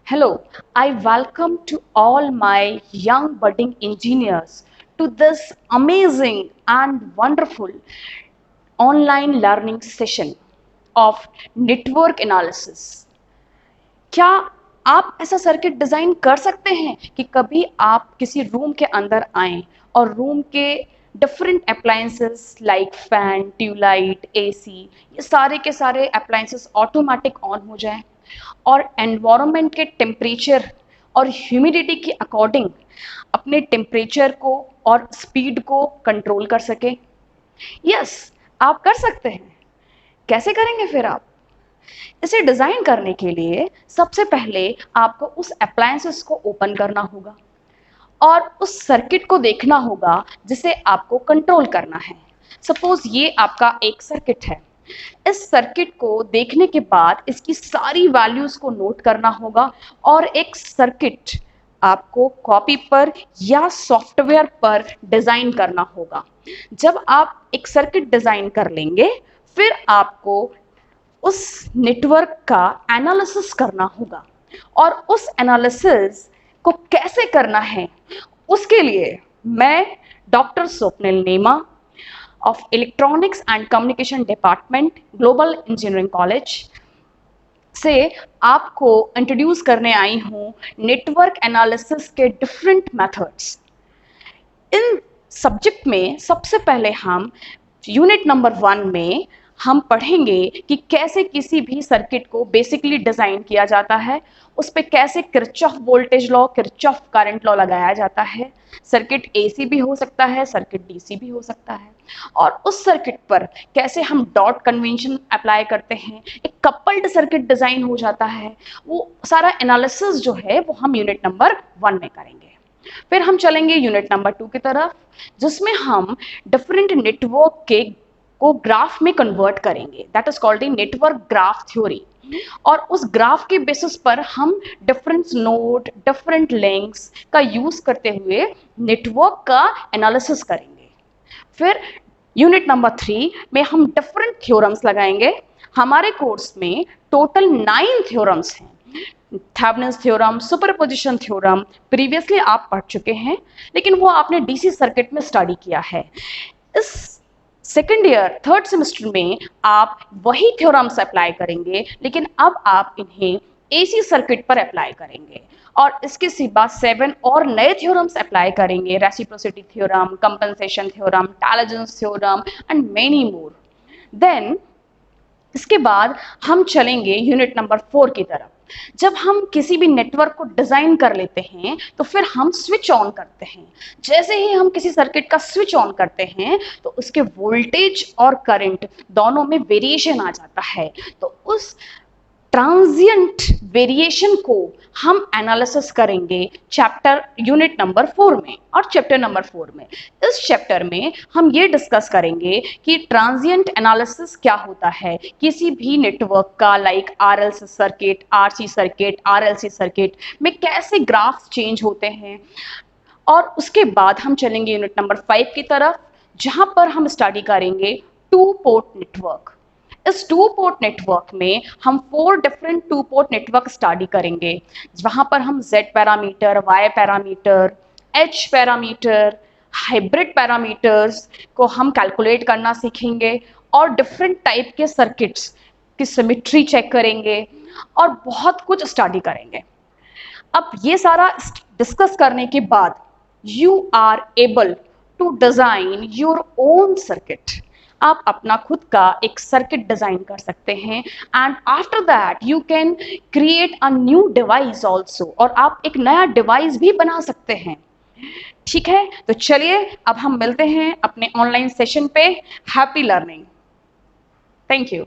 Hello, I welcome to all my young budding engineers to this amazing and wonderful online learning session of network analysis. क्या आप ऐसा circuit design कर सकते हैं कि कभी आप किसी रूम के अंदर आएं और रूम के different appliances like fan, tubelight, AC, ये सारे के सारे अप्लायंसेस ऑटोमेटिक ऑन हो जाएं और एनवायरनमेंट के टेम्परेचर और ह्यूमिडिटी के अकॉर्डिंग अपने टेम्परेचर को और स्पीड को कंट्रोल कर सके? यस, आप कर सकते हैं। कैसे करेंगे फिर आप? इसे डिजाइन करने के लिए सबसे पहले आपको उस अप्लायंसेस को ओपन करना होगा और उस सर्किट को देखना होगा जिसे आपको कंट्रोल करना है। सपोज ये आपका एक सर्किट है। इस सर्किट को देखने के बाद इसकी सारी वैल्यूज को नोट करना होगा और एक सर्किट आपको कॉपी पर या सॉफ्टवेयर पर डिजाइन करना होगा। जब आप एक सर्किट डिजाइन कर लेंगे, फिर आपको उस नेटवर्क का एनालिसिस करना होगा और उस एनालिसिस को कैसे करना है, उसके लिए मैं डॉक्टर स्वप्निल नेमा of Electronics and Communication Department, Global Engineering College से आपको इंट्रोड्यूस करने आई हूँ नेटवर्क एनालिसिस के डिफरेंट मेथड्स। इन सब्जेक्ट में सबसे पहले हम यूनिट नंबर 1 में हम पढ़ेंगे कि कैसे किसी भी सर्किट को बेसिकली डिजाइन किया जाता है, उस पर कैसे Kirchhoff voltage law, Kirchhoff current law लगाया जाता है। सर्किट एसी भी हो सकता है, सर्किट डीसी भी हो सकता है, और उस सर्किट पर कैसे हम डॉट कन्वेंशन अप्लाई करते हैं, एक कपल्ड सर्किट डिजाइन हो जाता है। वो सारा एनालिसिस जो है वो हम यूनिट नंबर 1 में करेंगे। फिर हम चलेंगे यूनिट नंबर 2 की तरफ, जिसमें हम डिफरेंट नेटवर्क के को ग्राफ में कन्वर्ट करेंगे। That is called the network graph theory. और उस ग्राफ के बेसिस पर हम डिफरेंट नोड, डिफरेंट लिंक्स का यूज करते हुए नेटवर्क का एनालिसिस करेंगे। फिर यूनिट नंबर 3 में हम डिफरेंट थ्योरम्स लगाएंगे। हमारे कोर्स में टोटल 9 थ्योरम्स हैं। Thevenin's theorem, superposition theorem previously आप पढ़ चुके हैं, लेकिन वो आपने डीसी सर्किट में स्टडी किया है। इस सेकेंड ईयर 3rd सेमेस्टर में आप वही थ्योरम्स अप्लाई करेंगे, लेकिन अब आप इन्हें एसी सर्किट पर अप्लाई करेंगे और इसके सिवा 7 और नए थ्योरम्स अप्लाई करेंगे। Reciprocity theorem, compensation theorem, divergence theorem and many more. Then इसके बाद हम चलेंगे यूनिट नंबर 4 की तरफ। जब हम किसी भी नेटवर्क को डिजाइन कर लेते हैं तो फिर हम स्विच ऑन करते हैं। जैसे ही हम किसी सर्किट का स्विच ऑन करते हैं तो उसके वोल्टेज और करंट दोनों में वेरिएशन आ जाता है। तो उस ट्रांजिएंट वेरिएशन को हम एनालिसिस करेंगे चैप्टर यूनिट नंबर 4 में और चैप्टर नंबर 4 में। इस चैप्टर में हम ये डिस्कस करेंगे कि ट्रांजिएंट एनालिसिस क्या होता है किसी भी नेटवर्क का, like RLC circuit, RC circuit, RLC circuit में कैसे ग्राफ्स चेंज होते हैं। और उसके बाद हम चलेंगे यूनिट नंबर 5 की तरफ, जहां पर हम स्टडी करेंगे 2 पोर्ट नेटवर्क। इस 2 पोर्ट नेटवर्क में हम 4 डिफरेंट 2 पोर्ट नेटवर्क स्टडी करेंगे, वहां पर हम Z parameter, Y parameter, H parameter, hybrid parameters को हम कैलकुलेट करना सीखेंगे और डिफरेंट टाइप के सर्किट्स की सिमेट्री चेक करेंगे और बहुत कुछ स्टडी करेंगे। अब ये सारा डिस्कस करने के बाद you are able to design your own circuit. आप अपना खुद का एक सर्किट डिजाइन कर सकते हैं and after that you can create a new device also, और आप एक नया डिवाइस भी बना सकते हैं। ठीक है, तो चलिए अब हम मिलते हैं अपने ऑनलाइन सेशन पे। Happy learning. Thank you.